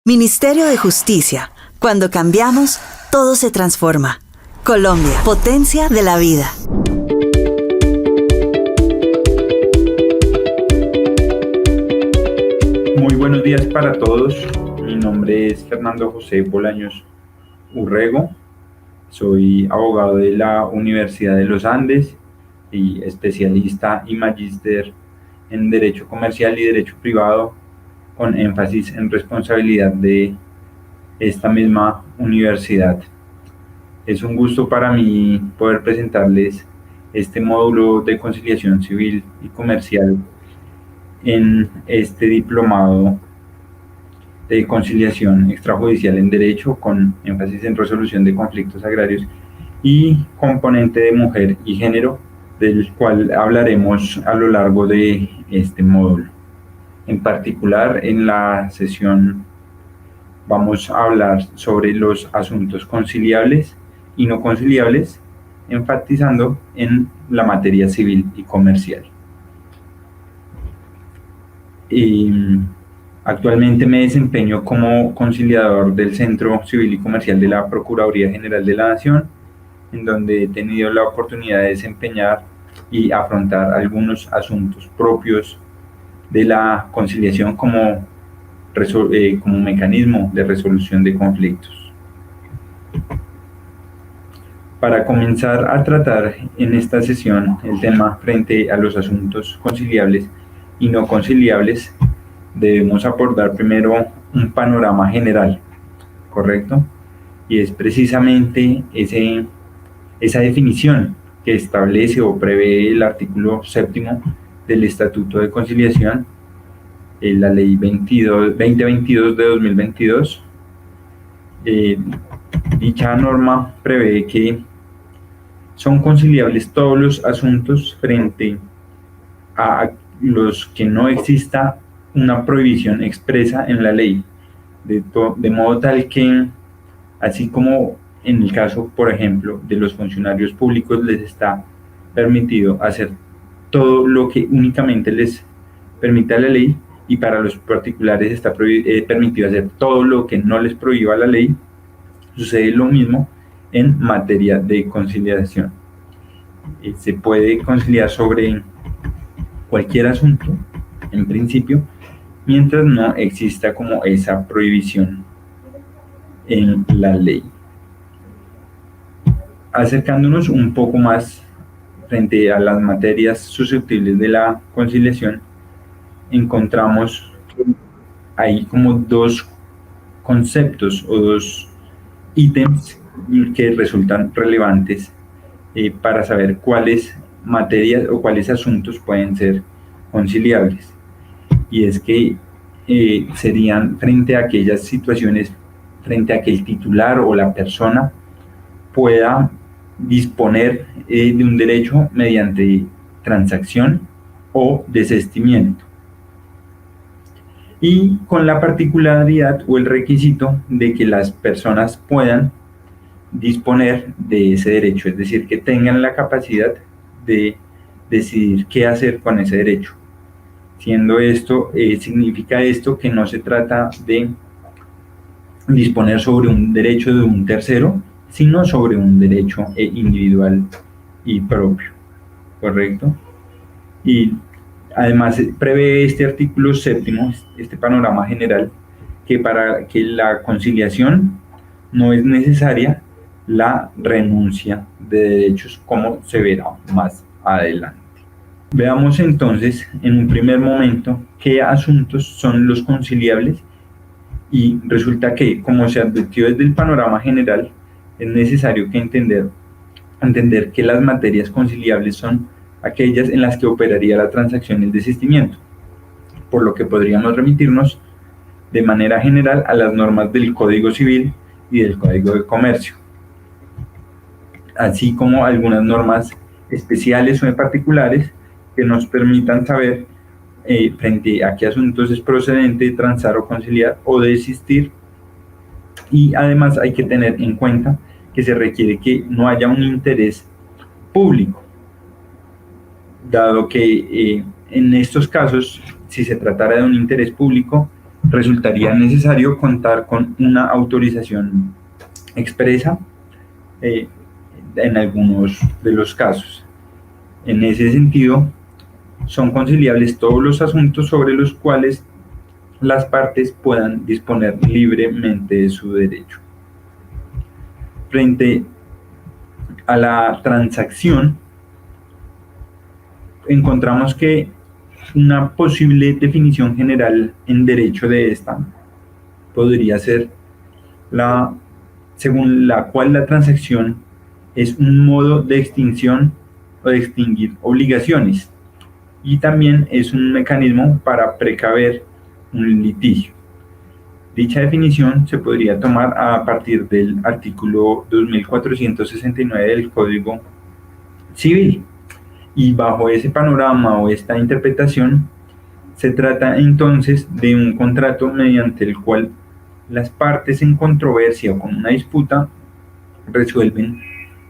Ministerio de Justicia. Cuando cambiamos, todo se transforma. Colombia, potencia de la vida. Muy buenos días para todos. Mi nombre es Fernando José Bolaños Urrego. Soy abogado de la Universidad de los Andes y especialista y magíster en Derecho Comercial y Derecho Privado, con énfasis en responsabilidad de esta misma universidad. Es un gusto para mí poder presentarles este módulo de conciliación civil y comercial en este diplomado de conciliación extrajudicial en Derecho, con énfasis en resolución de conflictos agrarios y componente de mujer y género, del cual hablaremos a lo largo de este módulo. En particular, en la sesión vamos a hablar sobre los asuntos conciliables y no conciliables, enfatizando en la materia civil y comercial. Actualmente me desempeño como conciliador del Centro Civil y Comercial de la Procuraduría General de la Nación, en donde he tenido la oportunidad de desempeñar y afrontar algunos asuntos propios de la conciliación como mecanismo de resolución de conflictos. Para comenzar a tratar en esta sesión el tema frente a los asuntos conciliables y no conciliables, debemos abordar primero un panorama general, ¿correcto? Y es precisamente esa definición que establece o prevé el artículo 7º del Estatuto de Conciliación, la Ley 2022 de 2022. Dicha norma prevé que son conciliables todos los asuntos frente a los que no exista una prohibición expresa en la ley, de modo tal que, así como en el caso, por ejemplo, de los funcionarios públicos, les está permitido hacer todo lo que únicamente les permite la ley, y para los particulares está permitido hacer todo lo que no les prohíba la ley, sucede lo mismo en materia de conciliación. Se puede conciliar sobre cualquier asunto, en principio, mientras no exista como esa prohibición en la ley. Acercándonos un poco más frente a las materias susceptibles de la conciliación, encontramos ahí como dos conceptos o dos ítems que resultan relevantes para saber cuáles materias o cuáles asuntos pueden ser conciliables. Y es que serían frente a aquellas situaciones frente a que el titular o la persona pueda disponer de un derecho mediante transacción o desistimiento, y con la particularidad o el requisito de que las personas puedan disponer de ese derecho, es decir, que tengan la capacidad de decidir qué hacer con ese derecho. Siendo esto, significa esto que no se trata de disponer sobre un derecho de un tercero, sino sobre un derecho individual y propio, ¿correcto? Y además prevé este artículo 7º, este panorama general, que para que la conciliación no es necesaria la renuncia de derechos, como se verá más adelante. Veamos entonces en un primer momento qué asuntos son los conciliables, y resulta que, como se advirtió desde el panorama general, es necesario que entender que las materias conciliables son aquellas en las que operaría la transacción y el desistimiento, por lo que podríamos remitirnos de manera general a las normas del Código Civil y del Código de Comercio, así como algunas normas especiales o en particulares que nos permitan saber frente a qué asuntos es procedente transar o conciliar o desistir. Y además hay que tener en cuenta que se requiere que no haya un interés público, dado que en estos casos, si se tratara de un interés público, resultaría necesario contar con una autorización expresa en algunos de los casos. En ese sentido, son conciliables todos los asuntos sobre los cuales las partes puedan disponer libremente de su derecho. Frente a la transacción, encontramos que una posible definición general en derecho de esta podría ser según la cual la transacción es un modo de extinción o de extinguir obligaciones, y también es un mecanismo para precaver un litigio. Dicha definición se podría tomar a partir del artículo 2469 del Código Civil, y bajo ese panorama o esta interpretación se trata entonces de un contrato mediante el cual las partes en controversia o con una disputa resuelven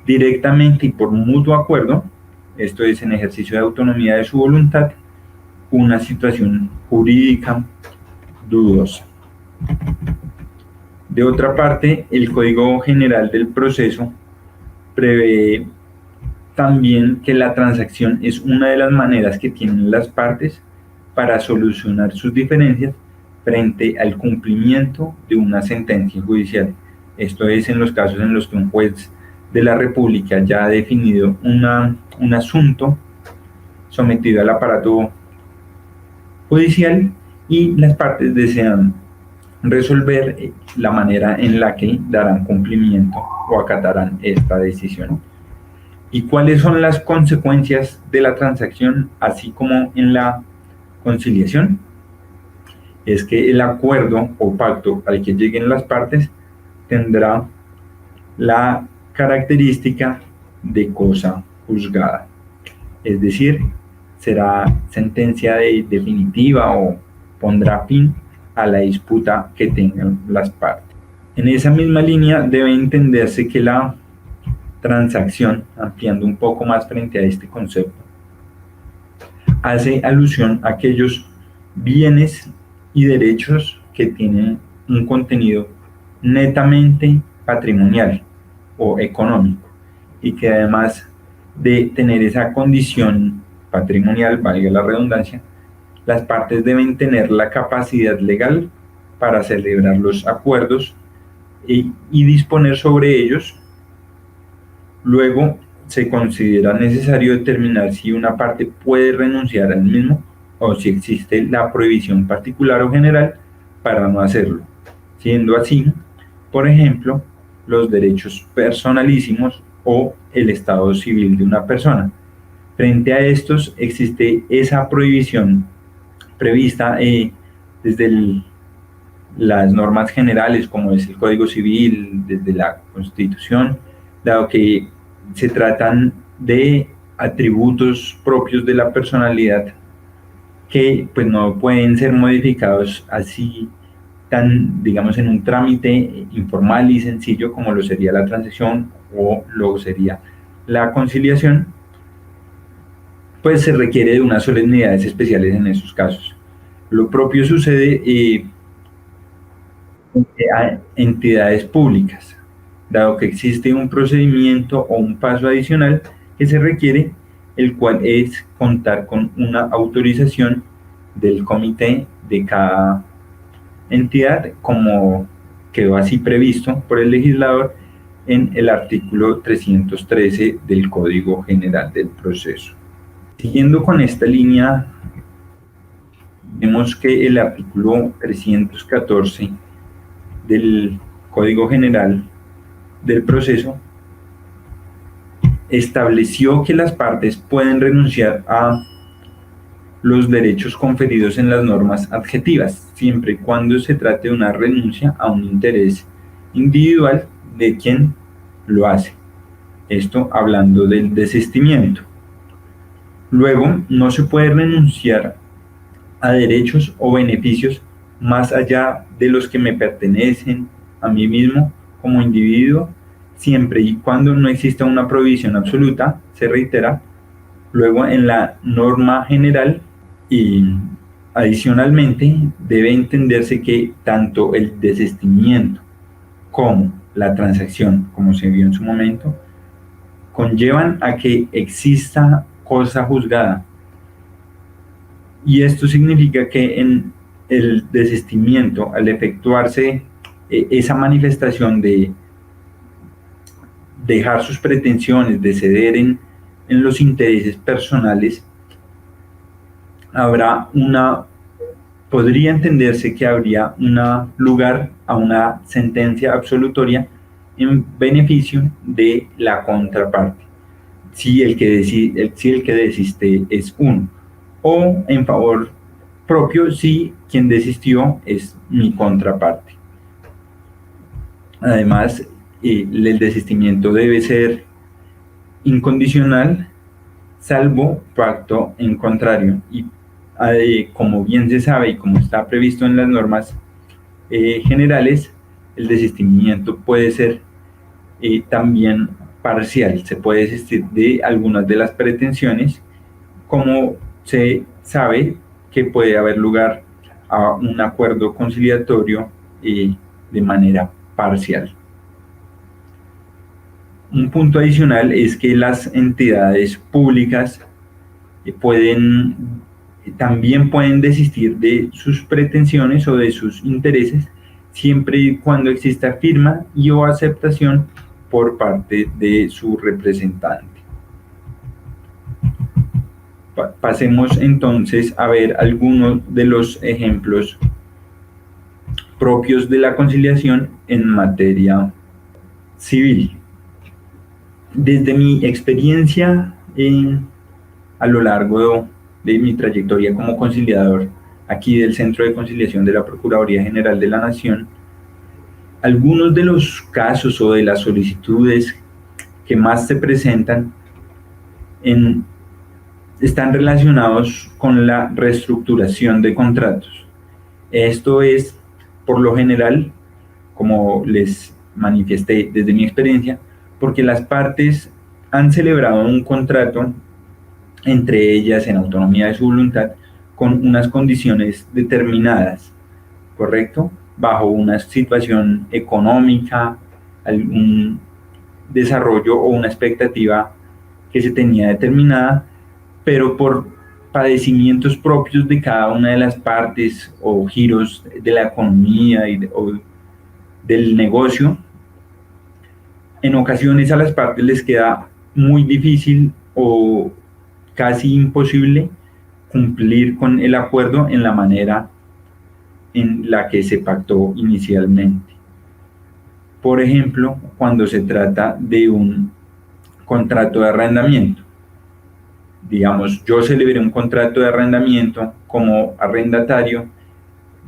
directamente y por mutuo acuerdo, esto es en ejercicio de autonomía de su voluntad, una situación jurídica dudosa. De otra parte, el Código General del Proceso prevé también que la transacción es una de las maneras que tienen las partes para solucionar sus diferencias frente al cumplimiento de una sentencia judicial. Esto es en los casos en los que un juez de la República ya ha definido un asunto sometido al aparato judicial y las partes desean resolver la manera en la que darán cumplimiento o acatarán esta decisión. ¿Y cuáles son las consecuencias de la transacción, así como en la conciliación? Es que el acuerdo o pacto al que lleguen las partes tendrá la característica de cosa juzgada, es decir, será sentencia definitiva o pondrá fin a la disputa que tengan las partes. En esa misma línea debe entenderse que la transacción, ampliando un poco más frente a este concepto, hace alusión a aquellos bienes y derechos que tienen un contenido netamente patrimonial o económico y que además de tener esa condición patrimonial, valga la redundancia, las partes deben tener la capacidad legal para celebrar los acuerdos y disponer sobre ellos. Luego se considera necesario determinar si una parte puede renunciar al mismo o si existe la prohibición particular o general para no hacerlo, siendo así, por ejemplo, los derechos personalísimos o el estado civil de una persona. Frente a estos existe esa prohibición prevista desde las normas generales, como es el Código Civil, desde la Constitución, dado que se tratan de atributos propios de la personalidad que pues no pueden ser modificados así digamos, en un trámite informal y sencillo como lo sería la transacción o lo sería la conciliación, pues se requiere de unas solemnidades especiales en esos casos. Lo propio sucede a entidades públicas, dado que existe un procedimiento o un paso adicional que se requiere, el cual es contar con una autorización del comité de cada entidad, como quedó así previsto por el legislador en el artículo 313 del Código General del Proceso. Siguiendo con esta línea, vemos que el artículo 314 del Código General del Proceso estableció que las partes pueden renunciar a los derechos conferidos en las normas adjetivas, siempre y cuando se trate de una renuncia a un interés individual de quien lo hace. Esto hablando del desistimiento. Luego, no se puede renunciar a derechos o beneficios más allá de los que me pertenecen a mí mismo como individuo, siempre y cuando no exista una prohibición absoluta, se reitera. Luego, en la norma general y Adicionalmente, debe entenderse que tanto el desistimiento como la transacción, como se vio en su momento, conllevan a que exista cosa juzgada. Y esto significa que en el desistimiento, al efectuarse esa manifestación de dejar sus pretensiones, de ceder en los intereses personales, podría entenderse que habría un lugar a una sentencia absolutoria en beneficio de la contraparte, si el que desiste es uno, o en favor propio si quien desistió es mi contraparte. Además, el desistimiento debe ser incondicional, salvo pacto en contrario, y como bien se sabe y como está previsto en las normas generales, el desistimiento puede ser también parcial. Se puede desistir de algunas de las pretensiones, como se sabe que puede haber lugar a un acuerdo conciliatorio de manera parcial. Un punto adicional es que las entidades públicas también pueden desistir de sus pretensiones o de sus intereses siempre y cuando exista firma y o aceptación por parte de su representante. Pasemos entonces a ver algunos de los ejemplos propios de la conciliación en materia civil. Desde mi experiencia a lo largo de mi trayectoria como conciliador aquí del Centro de Conciliación de la Procuraduría General de la Nación, algunos de los casos o de las solicitudes que más se presentan están relacionados con la reestructuración de contratos. Esto es, por lo general, como les manifesté desde mi experiencia, porque las partes han celebrado un contrato entre ellas en autonomía de su voluntad con unas condiciones determinadas, ¿correcto? Bajo una situación económica, algún desarrollo o una expectativa que se tenía determinada, pero por padecimientos propios de cada una de las partes o giros de la economía o del negocio, en ocasiones a las partes les queda muy difícil o casi imposible cumplir con el acuerdo en la manera en la que se pactó inicialmente. Por ejemplo, cuando se trata de un contrato de arrendamiento. Digamos, yo celebré un contrato de arrendamiento como arrendatario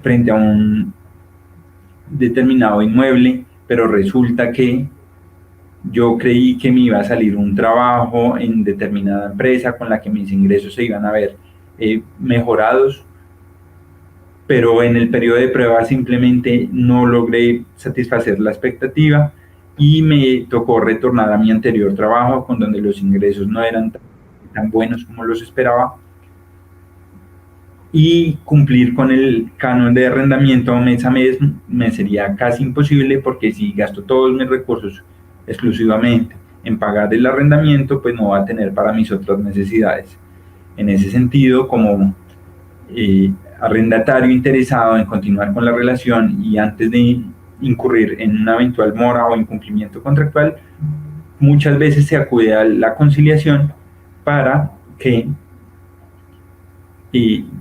frente a un determinado inmueble, pero resulta que yo creí que me iba a salir un trabajo en determinada empresa con la que mis ingresos se iban a ver mejorados, pero en el periodo de prueba simplemente no logré satisfacer la expectativa y me tocó retornar a mi anterior trabajo, con donde los ingresos no eran tan buenos como los esperaba, y cumplir con el canon de arrendamiento mes a mes me sería casi imposible, porque si gasto todos mis recursos exclusivamente en pagar el arrendamiento, pues no va a tener para mis otras necesidades. En ese sentido, como arrendatario interesado en continuar con la relación y antes de incurrir en una eventual mora o incumplimiento contractual, muchas veces se acude a la conciliación para que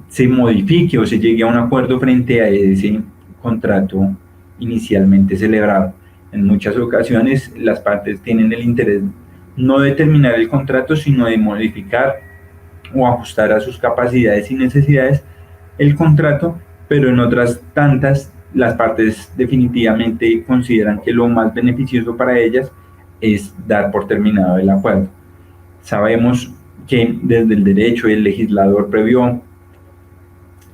se modifique o se llegue a un acuerdo frente a ese contrato inicialmente celebrado. En muchas ocasiones las partes tienen el interés no de terminar el contrato, sino de modificar o ajustar a sus capacidades y necesidades el contrato, pero en otras tantas las partes definitivamente consideran que lo más beneficioso para ellas es dar por terminado el acuerdo. Sabemos que desde el derecho el legislador previó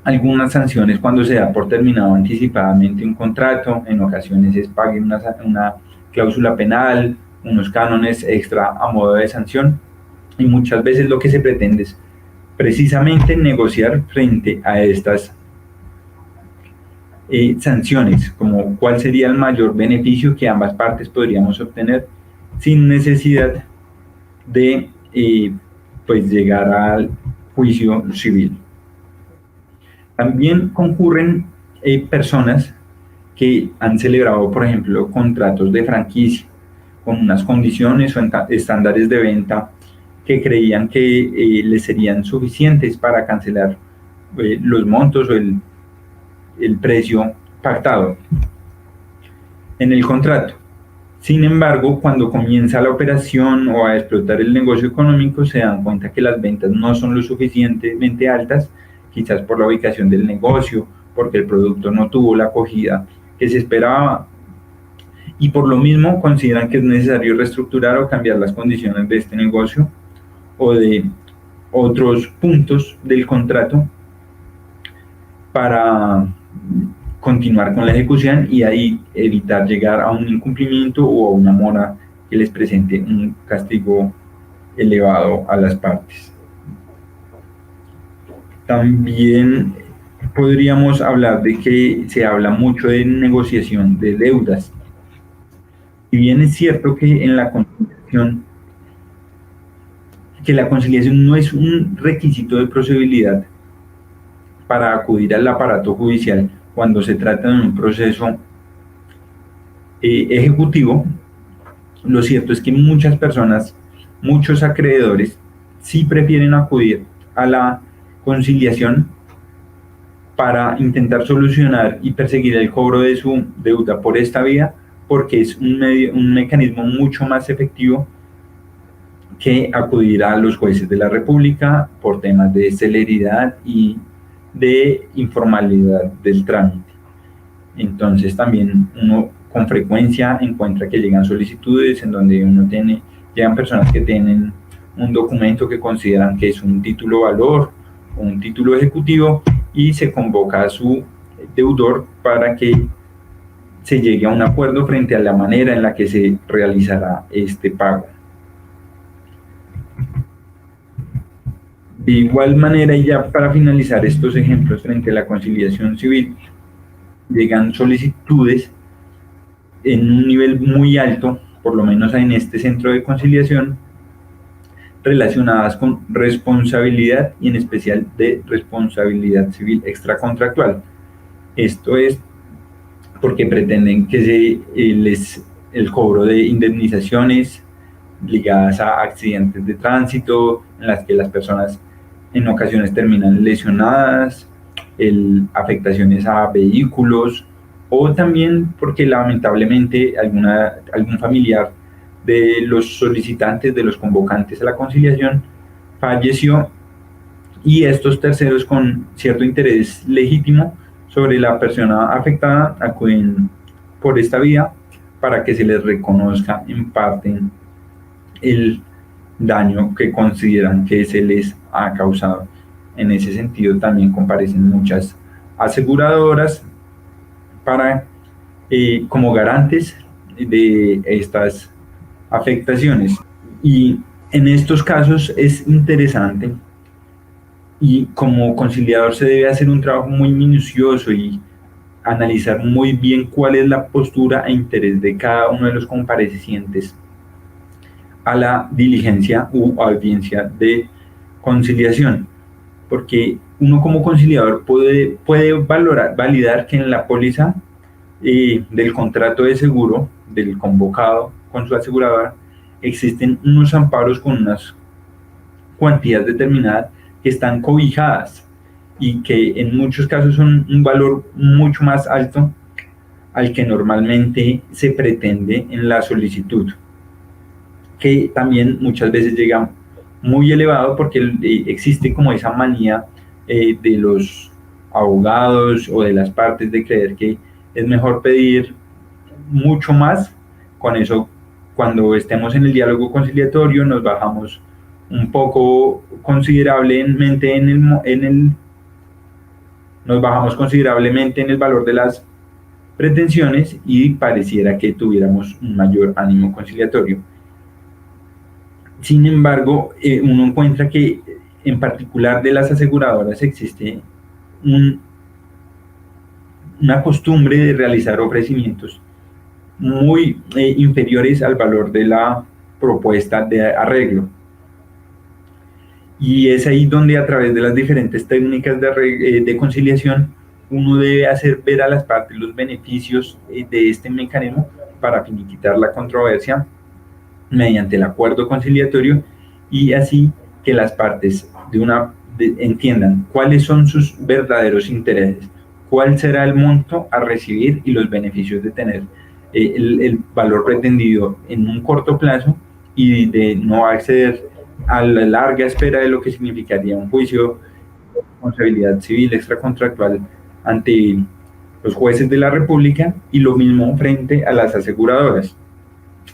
algunas sanciones cuando se da por terminado anticipadamente un contrato. En ocasiones es pague una cláusula penal, unos cánones extra a modo de sanción, y muchas veces lo que se pretende es precisamente negociar frente a estas sanciones, como cuál sería el mayor beneficio que ambas partes podríamos obtener sin necesidad de pues llegar al juicio civil. También concurren personas que han celebrado, por ejemplo, contratos de franquicia con unas condiciones o estándares de venta que creían que les serían suficientes para cancelar los montos o el precio pactado en el contrato. Sin embargo, cuando comienza la operación o a explotar el negocio económico, se dan cuenta que las ventas no son lo suficientemente altas, quizás por la ubicación del negocio, porque el producto no tuvo la acogida que se esperaba, y por lo mismo consideran que es necesario reestructurar o cambiar las condiciones de este negocio o de otros puntos del contrato para continuar con la ejecución y ahí evitar llegar a un incumplimiento o a una mora que les presente un castigo elevado a las partes. También podríamos hablar de que se habla mucho de negociación de deudas. Si bien es cierto que en la conciliación no es un requisito de procedibilidad para acudir al aparato judicial cuando se trata de un proceso ejecutivo, lo cierto es que muchas personas, muchos acreedores, sí prefieren acudir a la conciliación para intentar solucionar y perseguir el cobro de su deuda por esta vía, porque es un mecanismo mucho más efectivo que acudir a los jueces de la República por temas de celeridad y de informalidad del trámite. Entonces también uno con frecuencia encuentra que llegan solicitudes en donde llegan personas que tienen un documento que consideran que es un título valor o un título ejecutivo y se convoca a su deudor para que se llegue a un acuerdo frente a la manera en la que se realizará este pago. De igual manera, y ya para finalizar estos ejemplos frente a la conciliación civil, llegan solicitudes en un nivel muy alto, por lo menos en este centro de conciliación, relacionadas con responsabilidad y en especial de responsabilidad civil extracontractual. Esto es porque pretenden que el cobro de indemnizaciones ligadas a accidentes de tránsito, en las que las personas en ocasiones terminan lesionadas, afectaciones a vehículos, o también porque lamentablemente algún familiar de los solicitantes, de los convocantes a la conciliación, falleció y estos terceros con cierto interés legítimo sobre la persona afectada acuden por esta vía para que se les reconozca en parte el daño que consideran que se les ha causado. En ese sentido también comparecen muchas aseguradoras como garantes de estas afectaciones. Y en estos casos es interesante y como conciliador se debe hacer un trabajo muy minucioso y analizar muy bien cuál es la postura e interés de cada uno de los comparecientes a la diligencia u audiencia de conciliación, porque uno como conciliador puede validar que en la póliza del contrato de seguro del convocado con su aseguradora existen unos amparos con unas cuantías determinadas que están cobijadas y que en muchos casos son un valor mucho más alto al que normalmente se pretende en la solicitud, que también muchas veces llega muy elevado porque existe como esa manía de los abogados o de las partes de creer que es mejor pedir mucho más. Con eso, cuando estemos en el diálogo conciliatorio, nos bajamos un poco considerablemente nos bajamos considerablemente en el valor de las pretensiones y pareciera que tuviéramos un mayor ánimo conciliatorio. Sin embargo, uno encuentra que en particular de las aseguradoras, existe una costumbre de realizar ofrecimientos muy inferiores al valor de la propuesta de arreglo. Y es ahí donde, a través de las diferentes técnicas de conciliación, uno debe hacer ver a las partes los beneficios de este mecanismo para finiquitar la controversia mediante el acuerdo conciliatorio, y así que las partes entiendan cuáles son sus verdaderos intereses, cuál será el monto a recibir y los beneficios de tener el valor pretendido en un corto plazo, y de no acceder a la larga espera de lo que significaría un juicio de responsabilidad civil extracontractual ante los jueces de la República, y lo mismo frente a las aseguradoras.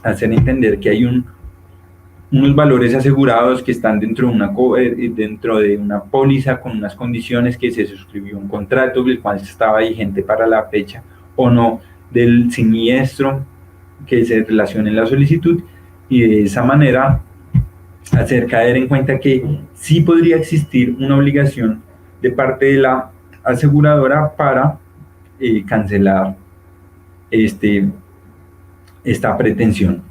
Hacer entender que hay unos valores asegurados que están dentro de una póliza con unas condiciones, que se suscribió un contrato el cual estaba vigente para la fecha o no del siniestro que se relaciona en la solicitud, y de esa manera hacer caer en cuenta que sí podría existir una obligación de parte de la aseguradora para cancelar esta pretensión.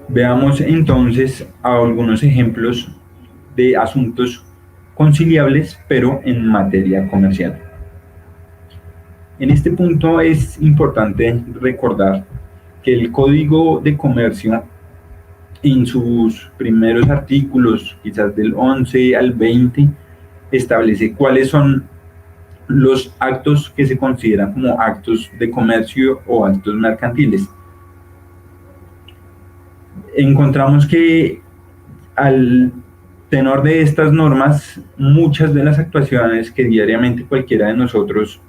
Veamos entonces algunos ejemplos de asuntos conciliables, pero en materia comercial. En este punto es importante recordar que el Código de Comercio, en sus primeros artículos, quizás del 11 al 20, establece cuáles son los actos que se consideran como actos de comercio o actos mercantiles. Encontramos que al tenor de estas normas, muchas de las actuaciones que diariamente cualquiera de nosotros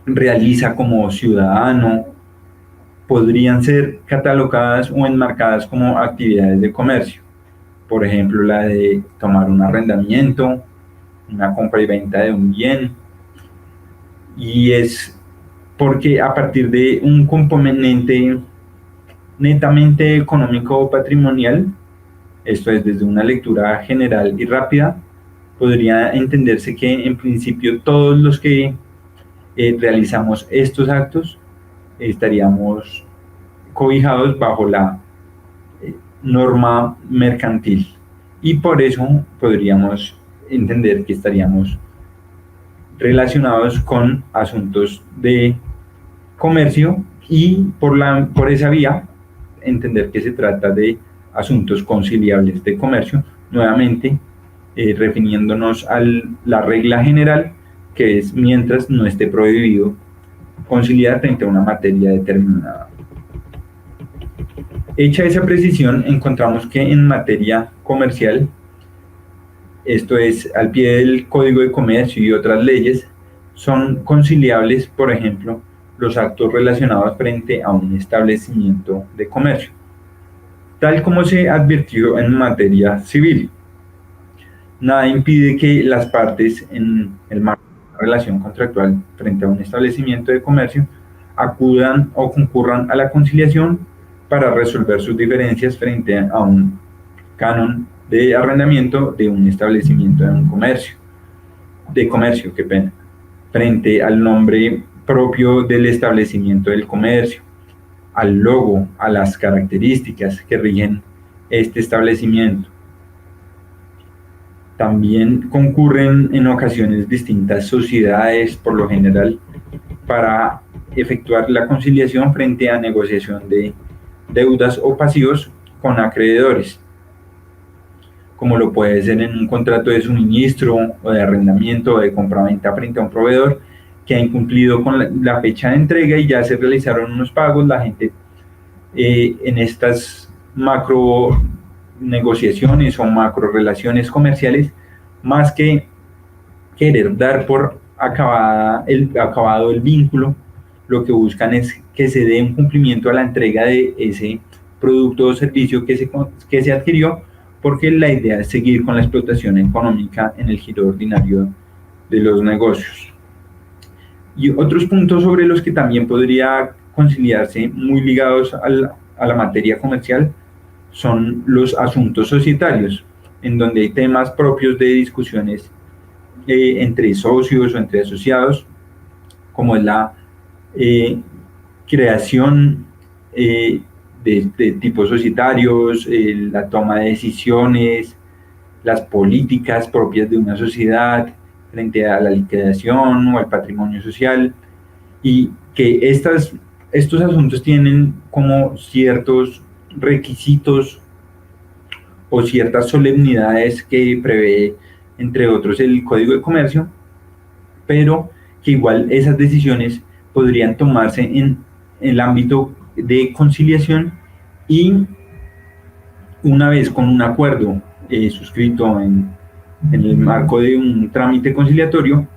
realiza como ciudadano podrían ser catalogadas o enmarcadas como actividades de comercio. Por ejemplo, la de tomar un arrendamiento, una compra y venta de un bien, y es porque a partir de un componente netamente económico o patrimonial, esto es, desde una lectura general y rápida, podría entenderse que en principio todos los que realizamos estos actos estaríamos cobijados bajo la norma mercantil, y por eso podríamos entender que estaríamos relacionados con asuntos de comercio, y por esa vía entender que se trata de asuntos conciliables de comercio, nuevamente refiriéndonos a la regla general, que es mientras no esté prohibido conciliar frente a una materia determinada. Hecha esa precisión, encontramos que en materia comercial, esto es, al pie del Código de Comercio y otras leyes, son conciliables, por ejemplo, los actos relacionados frente a un establecimiento de comercio, tal como se advirtió en materia civil. Nada impide que las partes en el marco de una relación contractual frente a un establecimiento de comercio acudan o concurran a la conciliación para resolver sus diferencias frente a un canon de arrendamiento de un establecimiento de comercio, frente al nombre propio del establecimiento del comercio, al logo, a las características que rigen este establecimiento. También concurren en ocasiones distintas sociedades, por lo general, para efectuar la conciliación frente a negociación de deudas o pasivos con acreedores, como lo puede ser en un contrato de suministro o de arrendamiento o de compraventa frente a un proveedor que ha incumplido con la fecha de entrega y ya se realizaron unos pagos. La gente en estas macro negociaciones o macro relaciones comerciales, más que querer dar por acabado el vínculo, lo que buscan es que se dé un cumplimiento a la entrega de ese producto o servicio que se adquirió, porque la idea es seguir con la explotación económica en el giro ordinario de los negocios. Y otros puntos sobre los que también podría conciliarse, muy ligados a la materia comercial, son los asuntos societarios, en donde hay temas propios de discusiones entre socios o entre asociados, como es la creación de tipos societarios, la toma de decisiones, las políticas propias de una sociedad frente a la liquidación o al patrimonio social, y que estos asuntos tienen como ciertos requisitos o ciertas solemnidades que prevé, entre otros, el Código de Comercio, pero que igual esas decisiones podrían tomarse en el ámbito de conciliación, y una vez con un acuerdo suscrito en el marco de un trámite conciliatorio,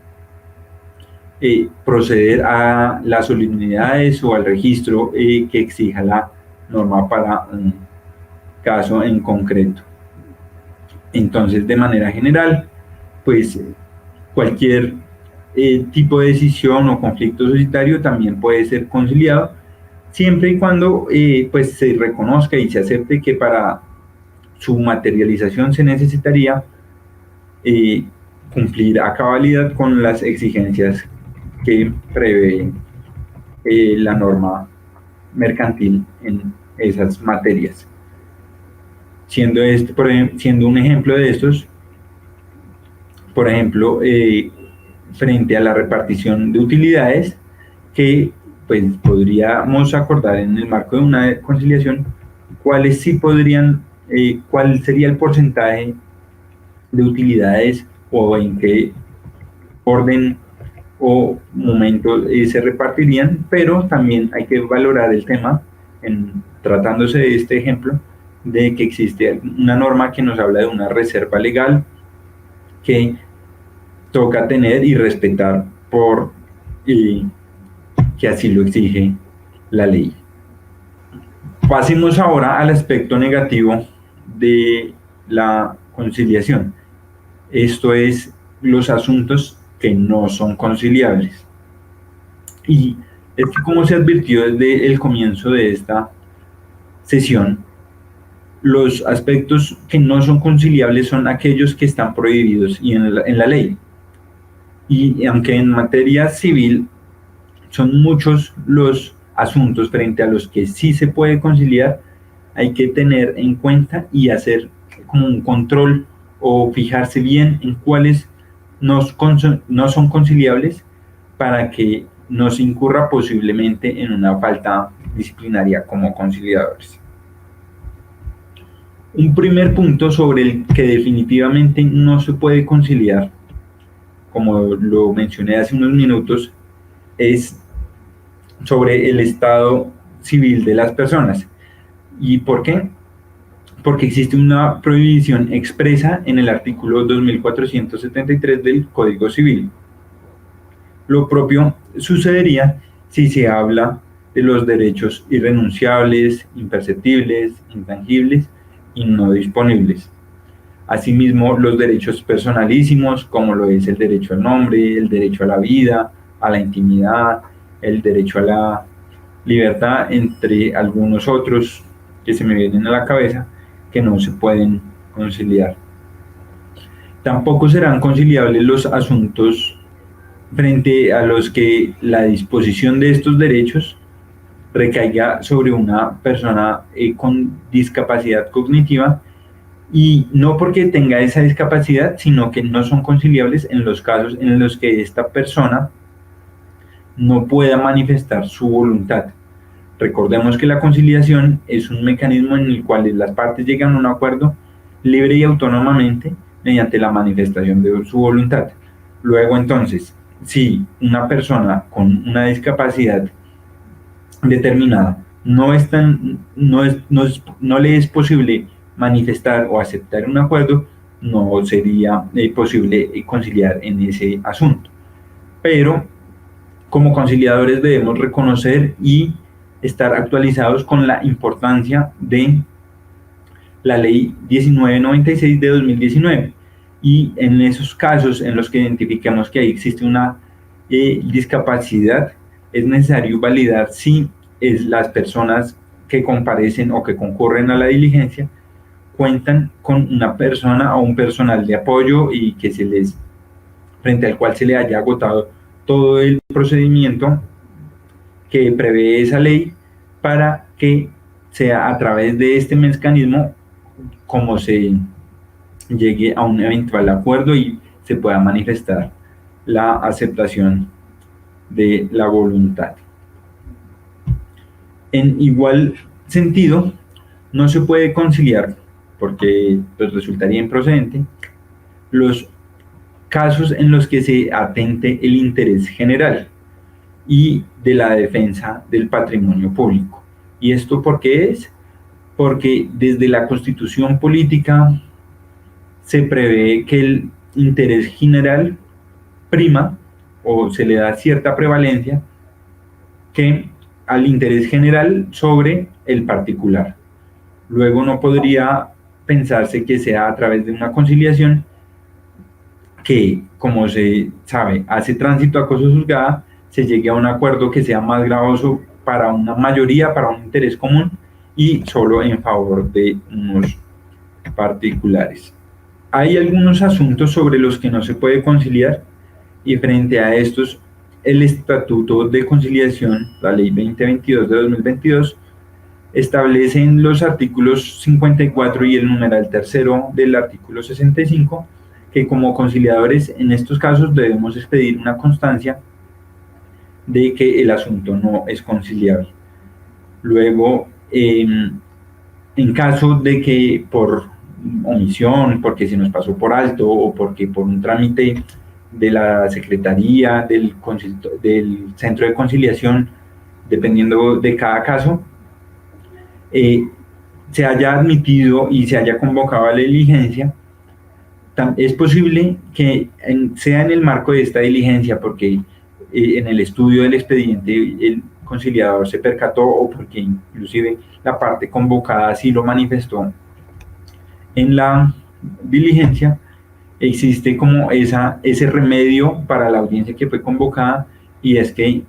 proceder a las solemnidades o al registro que exija la norma para un caso en concreto. Entonces, de manera general, pues cualquier tipo de decisión o conflicto societario también puede ser conciliado, siempre y cuando pues se reconozca y se acepte que para su materialización se necesitaría cumplir a cabalidad con las exigencias que prevé la norma mercantil en esas materias. Siendo un ejemplo de estos, por ejemplo, frente a la repartición de utilidades, que pues podríamos acordar en el marco de una conciliación cuáles sí podrían, cuál sería el porcentaje de utilidades o en qué orden o momento se repartirían, pero también hay que valorar el tema, tratándose de este ejemplo, de que existe una norma que nos habla de una reserva legal que toca tener y respetar que así lo exige la ley. Pasemos ahora al aspecto negativo de la conciliación. Esto es los asuntos que no son conciliables. Y es que, como se advirtió desde el comienzo de esta sesión, los aspectos que no son conciliables son aquellos que están prohibidos en la ley. Y aunque en materia civil son muchos los asuntos frente a los que sí se puede conciliar, hay que tener en cuenta y hacer como un control o fijarse bien en cuáles no son conciliables, para que no se incurra posiblemente en una falta disciplinaria como conciliadores. Un primer punto sobre el que definitivamente no se puede conciliar, como lo mencioné hace unos minutos, es sobre el estado civil de las personas. ¿Y por qué? Porque existe una prohibición expresa en el artículo 2473 del Código Civil. Lo propio sucedería si se habla de los derechos irrenunciables, imperceptibles, intangibles y no disponibles. Asimismo, los derechos personalísimos, como lo es el derecho al nombre, el derecho a la vida, a la intimidad, el derecho a la libertad, entre algunos otros que se me vienen a la cabeza, que no se pueden conciliar. Tampoco serán conciliables los asuntos frente a los que la disposición de estos derechos recaiga sobre una persona con discapacidad cognitiva, y no porque tenga esa discapacidad, sino que no son conciliables en los casos en los que esta persona no pueda manifestar su voluntad. Recordemos que la conciliación es un mecanismo en el cual las partes llegan a un acuerdo libre y autónomamente mediante la manifestación de su voluntad. Luego, entonces, si una persona con una discapacidad determinada no le es posible manifestar o aceptar un acuerdo, no sería posible conciliar en ese asunto. Pero como conciliadores debemos reconocer y estar actualizados con la importancia de la Ley 1996 de 2019, y en esos casos en los que identifiquemos que ahí existe una discapacidad, es necesario validar si las personas que comparecen o que concurren a la diligencia cuentan con una persona o un personal de apoyo y que frente al cual se le haya agotado todo el procedimiento que prevé esa ley, para que sea a través de este mecanismo como se llegue a un eventual acuerdo y se pueda manifestar la aceptación de la voluntad. En igual sentido, no se puede conciliar, porque pues, resultaría improcedente, los casos en los que se atente el interés general y de la defensa del patrimonio público. ¿Y esto por qué es? Porque desde la Constitución política se prevé que el interés general prima o se le da cierta prevalencia que al interés general sobre el particular. Luego no podría pensarse que sea a través de una conciliación que, como se sabe, hace tránsito a cosa juzgada, se llegue a un acuerdo que sea más gravoso para una mayoría, para un interés común y solo en favor de unos particulares. Hay algunos asuntos sobre los que no se puede conciliar y frente a estos el Estatuto de Conciliación, la Ley 2022 de 2022, establece en los artículos 54 y el numeral tercero del artículo 65 que como conciliadores en estos casos debemos expedir una constancia de que el asunto no es conciliable. Luego, en caso de que por omisión, porque se nos pasó por alto o porque por un trámite de la Secretaría, del Centro de Conciliación, dependiendo de cada caso, se haya admitido y se haya convocado a la diligencia, es posible que sea en el marco de esta diligencia, porque en el estudio del expediente el conciliador se percató o porque inclusive la parte convocada así lo manifestó en la diligencia, existe como ese remedio para la audiencia que fue convocada, y es que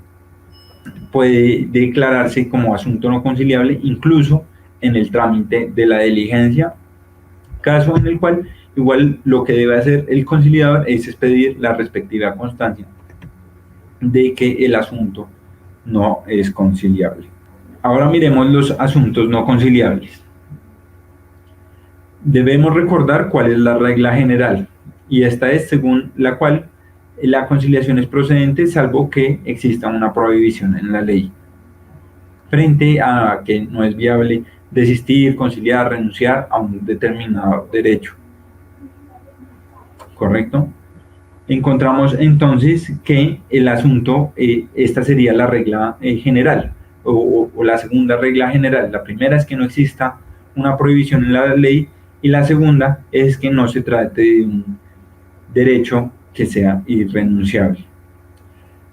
puede declararse como asunto no conciliable incluso en el trámite de la diligencia, caso en el cual igual lo que debe hacer el conciliador es expedir la respectiva constancia de que el asunto no es conciliable. Ahora miremos los asuntos no conciliables. Debemos recordar cuál es la regla general, y esta es según la cual la conciliación es procedente salvo que exista una prohibición en la ley, frente a que no es viable desistir, conciliar, renunciar a un determinado derecho. ¿Correcto? Encontramos entonces que el asunto, esta sería la regla general, o la segunda regla general. La primera es que no exista una prohibición en la ley, y la segunda es que no se trate de un derecho que sea irrenunciable.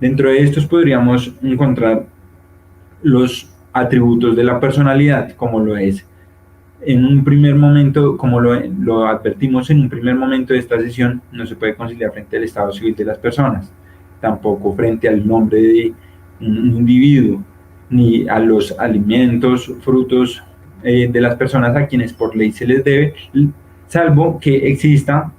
Dentro de estos podríamos encontrar los atributos de la personalidad, como lo es en un primer momento, como lo advertimos en un primer momento de esta sesión, no se puede conciliar frente al estado civil de las personas, tampoco frente al nombre de un individuo, ni a los alimentos, frutos de las personas a quienes por ley se les debe, salvo que exista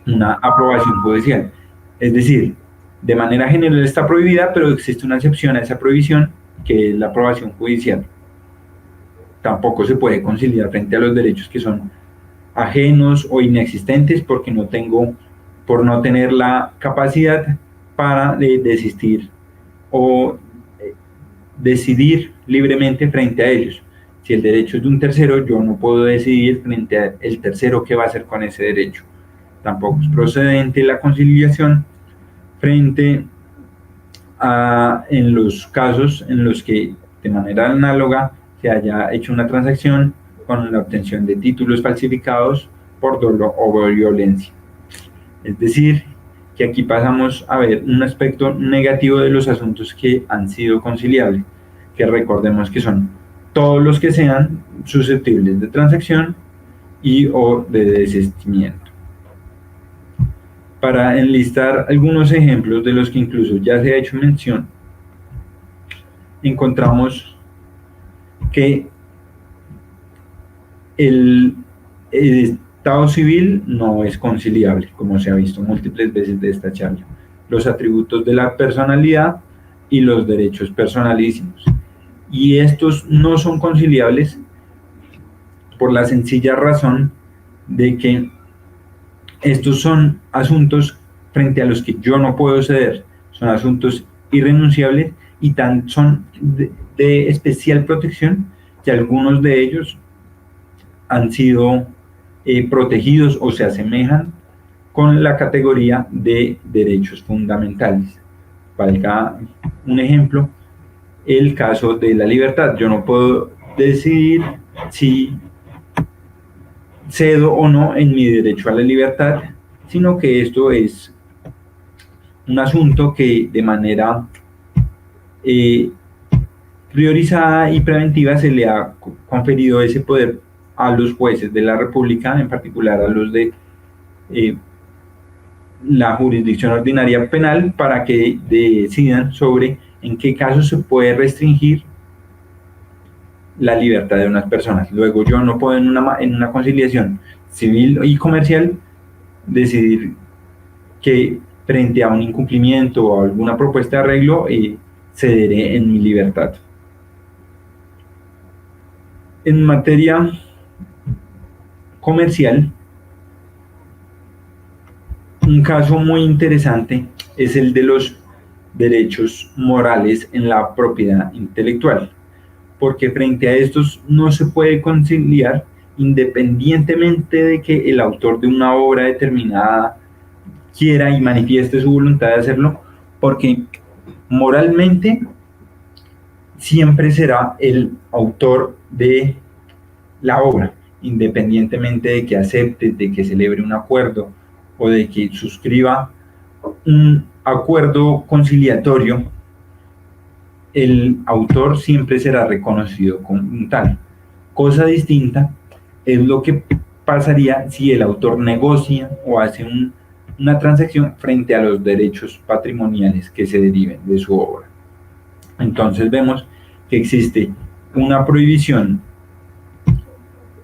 una aprobación judicial. Es decir, de manera general está prohibida, pero existe una excepción a esa prohibición, que es la aprobación judicial. Tampoco se puede conciliar frente a los derechos que son ajenos o inexistentes, porque por no tener la capacidad para desistir o decidir libremente frente a ellos. Si el derecho es de un tercero, yo no puedo decidir frente al tercero qué va a hacer con ese derecho. Tampoco es procedente la conciliación frente a en los casos en los que de manera análoga se haya hecho una transacción con la obtención de títulos falsificados por dolo o violencia. Es decir, que aquí pasamos a ver un aspecto negativo de los asuntos que han sido conciliables, que recordemos que son todos los que sean susceptibles de transacción y o de desistimiento. Para enlistar algunos ejemplos de los que incluso ya se ha hecho mención, encontramos que El estado civil no es conciliable, como se ha visto múltiples veces de esta charla. Los atributos de la personalidad y los derechos personalísimos. Y estos no son conciliables por la sencilla razón de que estos son asuntos frente a los que yo no puedo ceder, son asuntos irrenunciables y son de especial protección que algunos de ellos han sido protegidos o se asemejan con la categoría de derechos fundamentales. Valga un ejemplo, el caso de la libertad. Yo no puedo decidir si cedo o no en mi derecho a la libertad, sino que esto es un asunto que de manera priorizada y preventiva se le ha conferido ese poder a los jueces de la República, en particular a los de la jurisdicción ordinaria penal, para que decidan sobre en qué casos se puede restringir la libertad de unas personas. Luego yo no puedo en una conciliación civil y comercial decidir que frente a un incumplimiento o alguna propuesta de arreglo cederé en mi libertad. En materia comercial, un caso muy interesante es el de los derechos morales en la propiedad intelectual, porque frente a estos no se puede conciliar independientemente de que el autor de una obra determinada quiera y manifieste su voluntad de hacerlo, porque moralmente siempre será el autor de la obra, independientemente de que acepte, de que celebre un acuerdo o de que suscriba un acuerdo conciliatorio. El autor siempre será reconocido como tal. Cosa distinta es lo que pasaría si el autor negocia o hace una transacción frente a los derechos patrimoniales que se deriven de su obra. Entonces vemos que existe una prohibición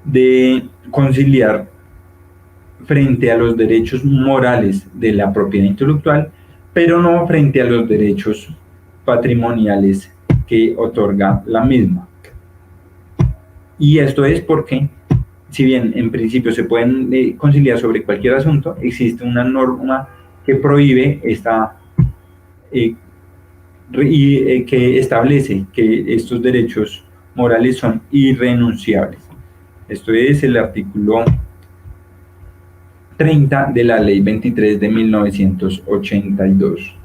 de conciliar frente a los derechos morales de la propiedad intelectual, pero no frente a los derechos patrimoniales que otorga la misma. Y esto es porque, si bien en principio se pueden conciliar sobre cualquier asunto, existe una norma que prohíbe que establece que estos derechos morales son irrenunciables. Esto es el artículo 30 de la Ley 23 de 1982.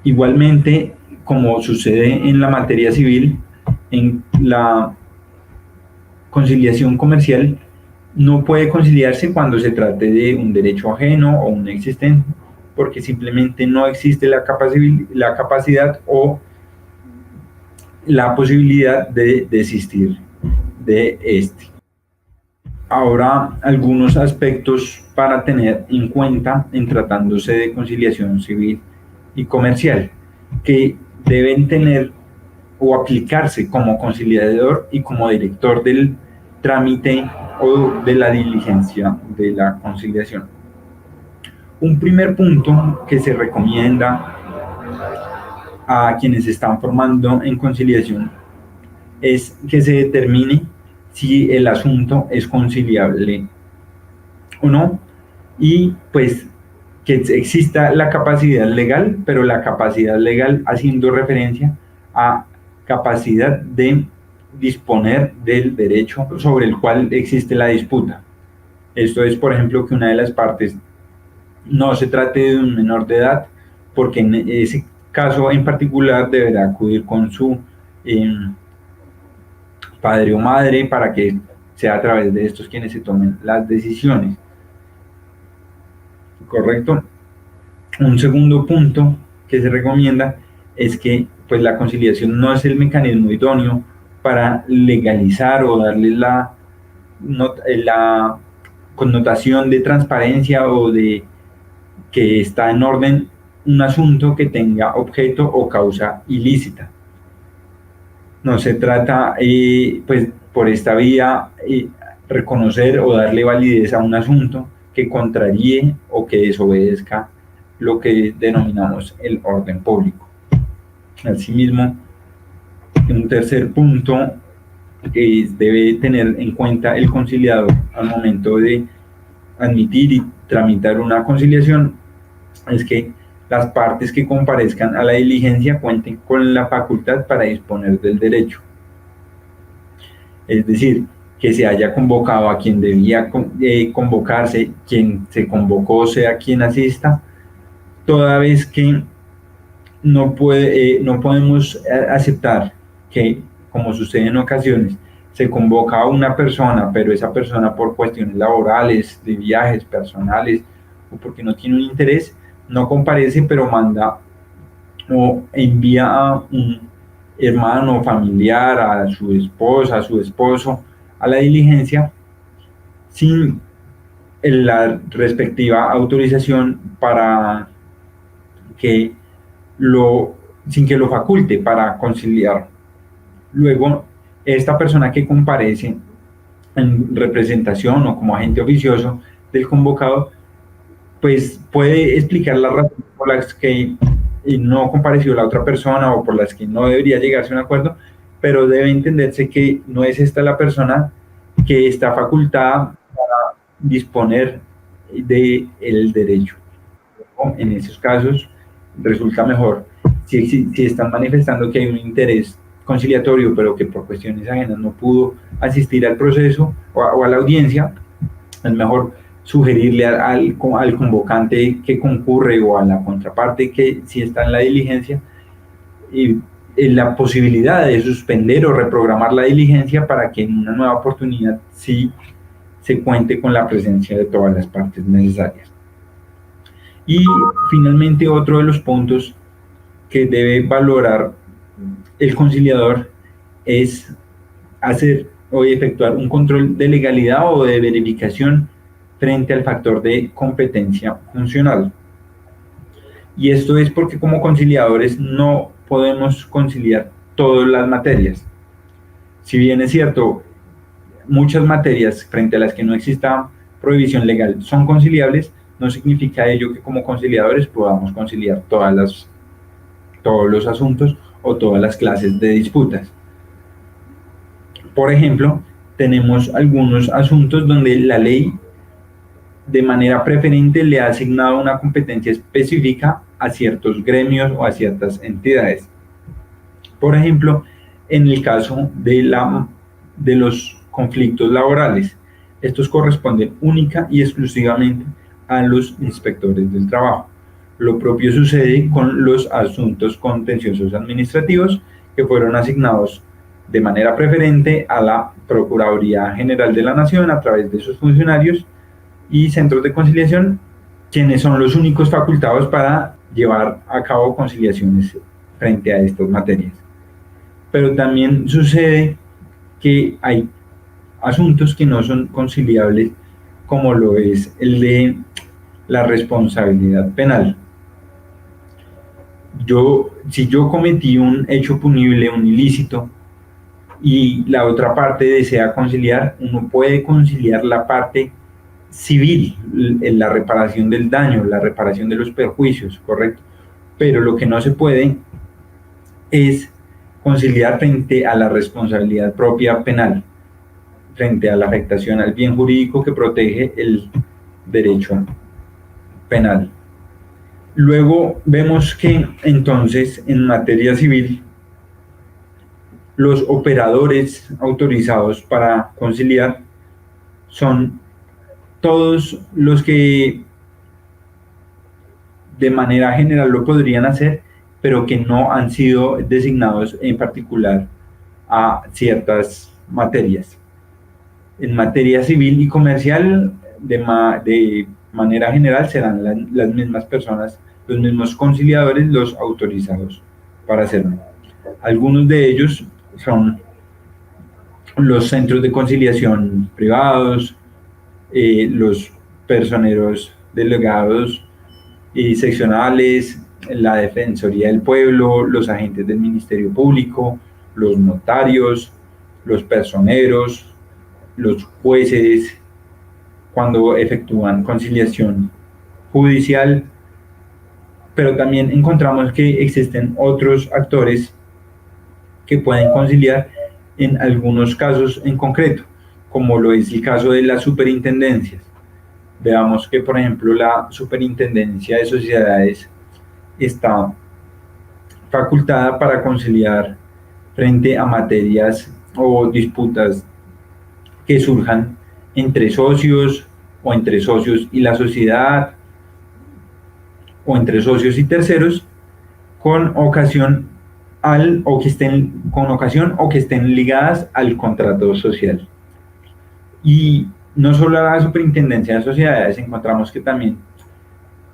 Igualmente, como sucede en la materia civil, en la conciliación comercial no puede conciliarse cuando se trate de un derecho ajeno o un existente, porque simplemente no existe la capacidad o la posibilidad de desistir de este. Ahora, algunos aspectos para tener en cuenta en tratándose de conciliación civil y comercial, que deben tener o aplicarse como conciliador y como director del trámite o de la diligencia de la conciliación. Un primer punto que se recomienda a quienes están formando en conciliación es que se determine si el asunto es conciliable o no, y pues que exista la capacidad legal, pero la capacidad legal haciendo referencia a capacidad de disponer del derecho sobre el cual existe la disputa. Esto es, por ejemplo, que una de las partes no se trate de un menor de edad, porque en ese caso en particular deberá acudir con su padre o madre para que sea a través de estos quienes se tomen las decisiones. ¿Correcto? Un segundo punto que se recomienda es que pues, la conciliación no es el mecanismo idóneo para legalizar o darle la connotación de transparencia o de que está en orden un asunto que tenga objeto o causa ilícita. No se trata, pues por esta vía reconocer o darle validez a un asunto que contraríe o que desobedezca lo que denominamos el orden público. Asimismo, un tercer punto que debe tener en cuenta el conciliador al momento de admitir y tramitar una conciliación es que las partes que comparezcan a la diligencia cuenten con la facultad para disponer del derecho. Es decir, que se haya convocado a quien debía convocarse, quien se convocó sea quien asista, toda vez que no podemos aceptar que, como sucede en ocasiones, se convoca a una persona, pero esa persona por cuestiones laborales, de viajes personales o porque no tiene un interés, no comparece, pero manda o envía a un hermano, familiar, a su esposa, a su esposo, a la diligencia, sin la respectiva autorización sin que lo faculte para conciliar. Luego, esta persona que comparece en representación o como agente oficioso del convocado, pues puede explicar las razones por las que no compareció la otra persona o por las que no debería llegarse a un acuerdo, pero debe entenderse que no es esta la persona que está facultada para disponer del derecho. En esos casos resulta mejor, si están manifestando que hay un interés conciliatorio, pero que por cuestiones ajenas no pudo asistir al proceso o a la audiencia, es mejor sugerirle al convocante que concurre o a la contraparte que si está en la diligencia la posibilidad de suspender o reprogramar la diligencia para que en una nueva oportunidad sí se cuente con la presencia de todas las partes necesarias. Y finalmente, otro de los puntos que debe valorar el conciliador es hacer o efectuar un control de legalidad o de verificación frente al factor de competencia funcional. Y esto es porque como conciliadores no podemos conciliar todas las materias. Si bien es cierto, muchas materias frente a las que no exista prohibición legal son conciliables, no significa ello que como conciliadores podamos conciliar todos los asuntos o todas las clases de disputas. Por ejemplo, tenemos algunos asuntos donde la ley de manera preferente le ha asignado una competencia específica a ciertos gremios o a ciertas entidades. Por ejemplo, en el caso de los conflictos laborales, estos corresponden única y exclusivamente a los inspectores del trabajo. Lo propio sucede con los asuntos contenciosos administrativos que fueron asignados de manera preferente a la Procuraduría General de la Nación a través de sus funcionarios y centros de conciliación, quienes son los únicos facultados para llevar a cabo conciliaciones frente a estas materias. Pero también sucede que hay asuntos que no son conciliables, como lo es el de la responsabilidad penal. Si yo cometí un hecho punible, un ilícito, y la otra parte desea conciliar, uno puede conciliar la parte civil, la reparación del daño, la reparación de los perjuicios, correcto, pero lo que no se puede es conciliar frente a la responsabilidad propia penal, frente a la afectación al bien jurídico que protege el derecho penal. Luego vemos que entonces en materia civil los operadores autorizados para conciliar son todos los que de manera general lo podrían hacer, pero que no han sido designados en particular a ciertas materias. En materia civil y comercial, de manera general, serán las mismas personas, los mismos conciliadores, los autorizados para hacerlo. Algunos de ellos son los centros de conciliación privados, los personeros delegados y seccionales, la Defensoría del Pueblo, los agentes del Ministerio Público, los notarios, los personeros, los jueces, cuando efectúan conciliación judicial, pero también encontramos que existen otros actores que pueden conciliar en algunos casos en concreto, como lo es el caso de las superintendencias. Veamos que, por ejemplo, la superintendencia de sociedades está facultada para conciliar frente a materias o disputas que surjan entre socios o entre socios y la sociedad o entre socios y terceros con ocasión o que estén ligadas al contrato social. Y no solo a la superintendencia de sociedades, encontramos que también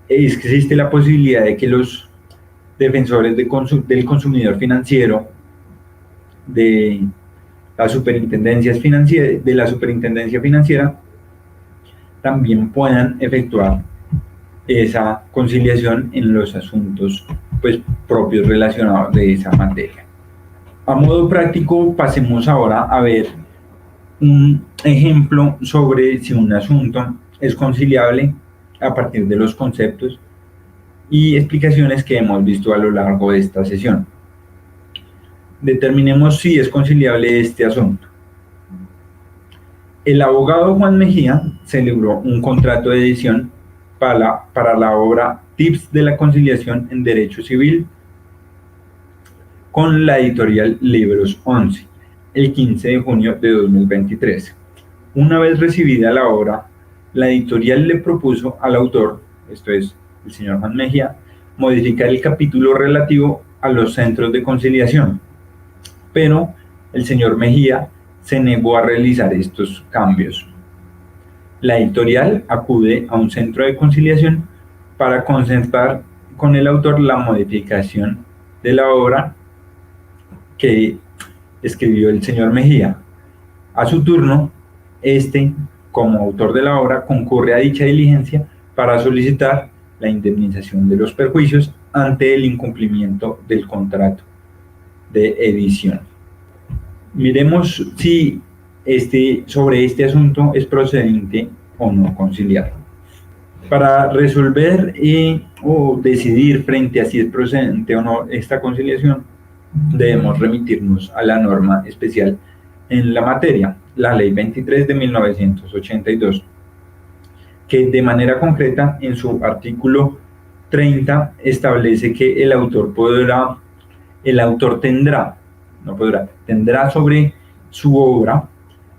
existe la posibilidad de que los defensores del consumidor financiero, de la superintendencia financiera, también puedan efectuar esa conciliación en los asuntos pues, propios relacionados de esa materia. A modo práctico, pasemos ahora a ver un ejemplo sobre si un asunto es conciliable a partir de los conceptos y explicaciones que hemos visto a lo largo de esta sesión. Determinemos si es conciliable este asunto. El abogado Juan Mejía celebró un contrato de edición para la obra Tips de la conciliación en Derecho Civil con la editorial Libros 11, el 15 de junio de 2023. Una vez recibida la obra, la editorial le propuso al autor, esto es, el señor Juan Mejía, modificar el capítulo relativo a los centros de conciliación, pero el señor Mejía se negó a realizar estos cambios. La editorial acude a un centro de conciliación para concertar con el autor la modificación de la obra que escribió el señor Mejía. A su turno, como autor de la obra, concurre a dicha diligencia para solicitar la indemnización de los perjuicios ante el incumplimiento del contrato de edición. Miremos si sobre este asunto es procedente o no conciliar. Para resolver o decidir frente a si es procedente o no esta conciliación, debemos remitirnos a la norma especial en la materia, la Ley 23 de 1982, que de manera concreta en su artículo 30 establece que el autor tendrá sobre su obra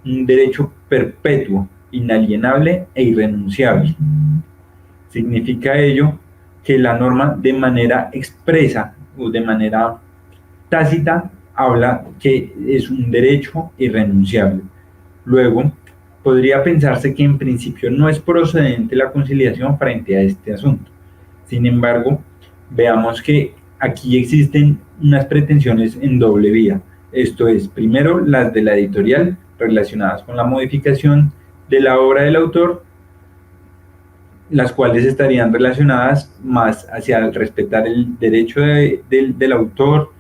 un derecho perpetuo, inalienable e irrenunciable. Significa ello que la norma de manera expresa o de manera tácita habla que es un derecho irrenunciable. Luego, podría pensarse que en principio no es procedente la conciliación frente a este asunto. Sin embargo, veamos que aquí existen unas pretensiones en doble vía. Esto es, primero, las de la editorial relacionadas con la modificación de la obra del autor, las cuales estarían relacionadas más hacia el respetar el derecho del autor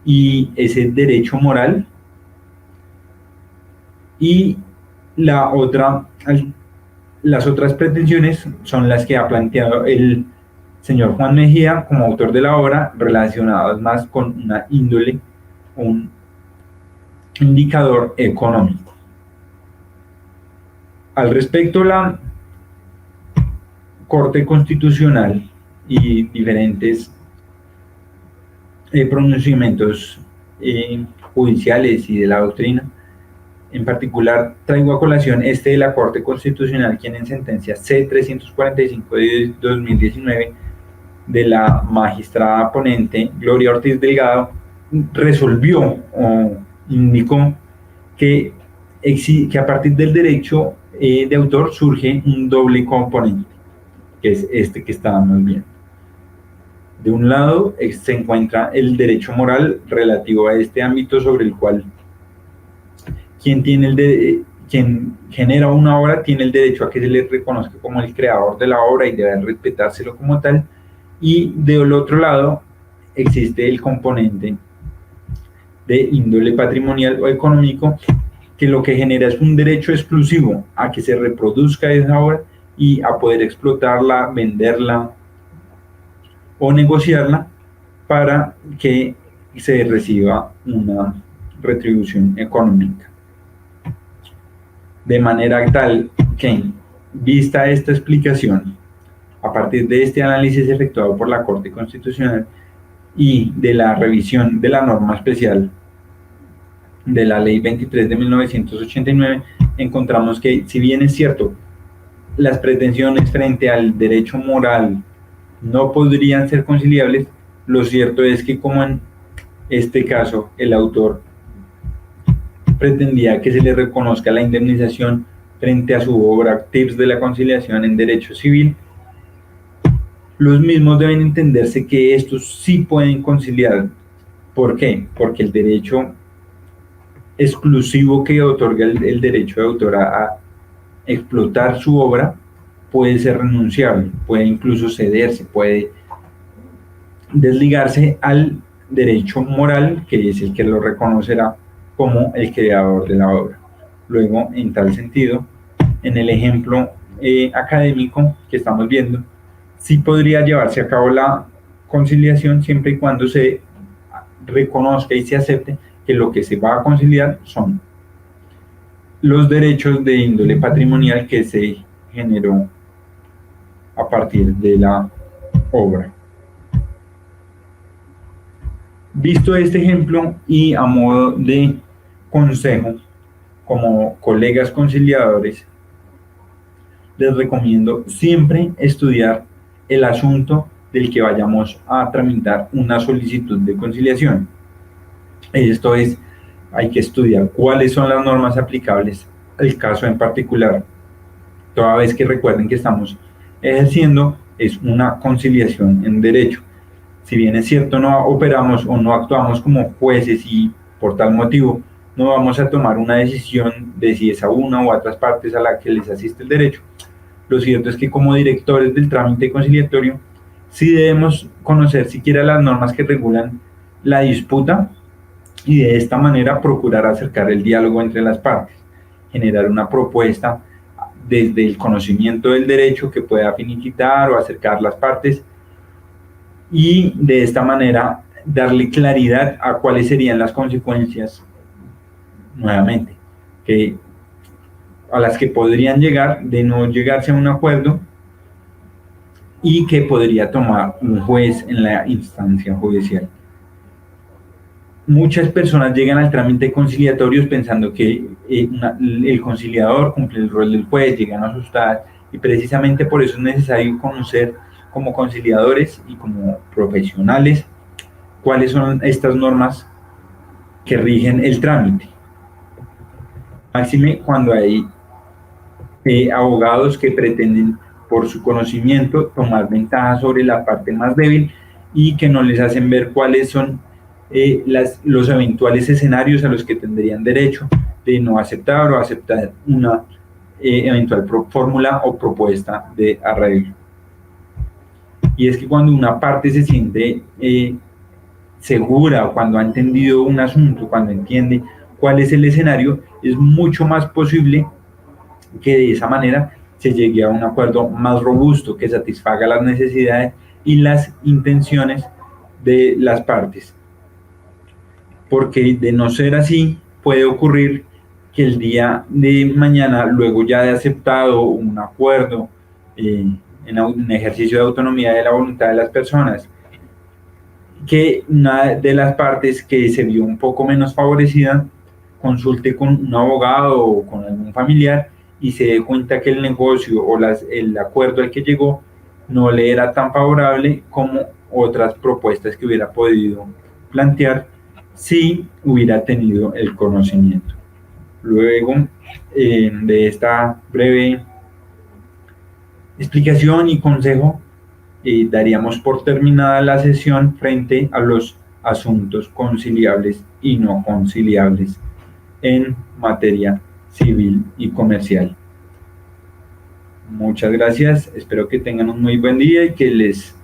y ese derecho moral, y las otras pretensiones son las que ha planteado el señor Juan Mejía como autor de la obra, relacionadas más con una índole, un indicador económico. Al respecto, la Corte Constitucional y diferentes pronunciamientos judiciales y de la doctrina, en particular traigo a colación de la Corte Constitucional, quien en sentencia C-345 de 2019 de la magistrada ponente Gloria Ortiz Delgado resolvió o indicó que a partir del derecho de autor surge un doble componente, que es este que estábamos viendo. De un lado se encuentra el derecho moral relativo a este ámbito, sobre el cual quien genera una obra tiene el derecho a que se le reconozca como el creador de la obra y debe respetárselo como tal. Y del otro lado existe el componente de índole patrimonial o económico, que lo que genera es un derecho exclusivo a que se reproduzca esa obra y a poder explotarla, venderla o negociarla para que se reciba una retribución económica. De manera tal que, vista esta explicación, a partir de este análisis efectuado por la Corte Constitucional y de la revisión de la norma especial de la Ley 23 de 1989, encontramos que, si bien es cierto, las pretensiones frente al derecho moral no podrían ser conciliables, lo cierto es que, como en este caso el autor pretendía que se le reconozca la indemnización frente a su obra Tips de la conciliación en derecho civil, los mismos deben entenderse que estos sí pueden conciliar. ¿Por qué? Porque el derecho exclusivo que otorga el derecho de autor a explotar su obra puede ser renunciable, puede incluso cederse, puede desligarse al derecho moral, que es el que lo reconocerá como el creador de la obra. Luego, en tal sentido, en el ejemplo académico que estamos viendo, sí podría llevarse a cabo la conciliación siempre y cuando se reconozca y se acepte que lo que se va a conciliar son los derechos de índole patrimonial que se generó a partir de la obra. Visto este ejemplo y a modo de consejo, como colegas conciliadores, les recomiendo siempre estudiar el asunto del que vayamos a tramitar una solicitud de conciliación. Esto es, hay que estudiar cuáles son las normas aplicables al caso en particular, toda vez que recuerden que estamos ejerciendo es una conciliación en derecho. Si bien es cierto, no operamos o no actuamos como jueces y por tal motivo no vamos a tomar una decisión de si es a una u otras partes a la que les asiste el derecho, lo cierto es que como directores del trámite conciliatorio sí debemos conocer siquiera las normas que regulan la disputa y de esta manera procurar acercar el diálogo entre las partes, generar una propuesta desde el conocimiento del derecho que pueda finiquitar o acercar las partes y de esta manera darle claridad a cuáles serían las consecuencias, nuevamente, a las que podrían llegar de no llegarse a un acuerdo y que podría tomar un juez en la instancia judicial. Muchas personas llegan al trámite conciliatorio pensando que el conciliador cumple el rol del juez, llegan asustadas, y precisamente por eso es necesario conocer como conciliadores y como profesionales cuáles son estas normas que rigen el trámite. Máxime cuando hay abogados que pretenden por su conocimiento tomar ventaja sobre la parte más débil y que no les hacen ver cuáles son los eventuales escenarios a los que tendrían derecho de no aceptar o aceptar una eventual fórmula o propuesta de arreglo. Y es que cuando una parte se siente segura o cuando ha entendido un asunto, cuando entiende cuál es el escenario, es mucho más posible que de esa manera se llegue a un acuerdo más robusto que satisfaga las necesidades y las intenciones de las partes. Porque de no ser así, puede ocurrir que el día de mañana, luego ya de aceptado un acuerdo en un ejercicio de autonomía de la voluntad de las personas, que una de las partes que se vio un poco menos favorecida consulte con un abogado o con algún familiar y se dé cuenta que el negocio o el acuerdo al que llegó no le era tan favorable como otras propuestas que hubiera podido plantear si hubiera tenido el conocimiento. Luego de esta breve explicación y consejo, daríamos por terminada la sesión frente a los asuntos conciliables y no conciliables en materia civil y comercial. Muchas gracias, espero que tengan un muy buen día y que les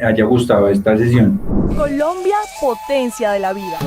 haya gustado esta sesión. Colombia, potencia de la vida.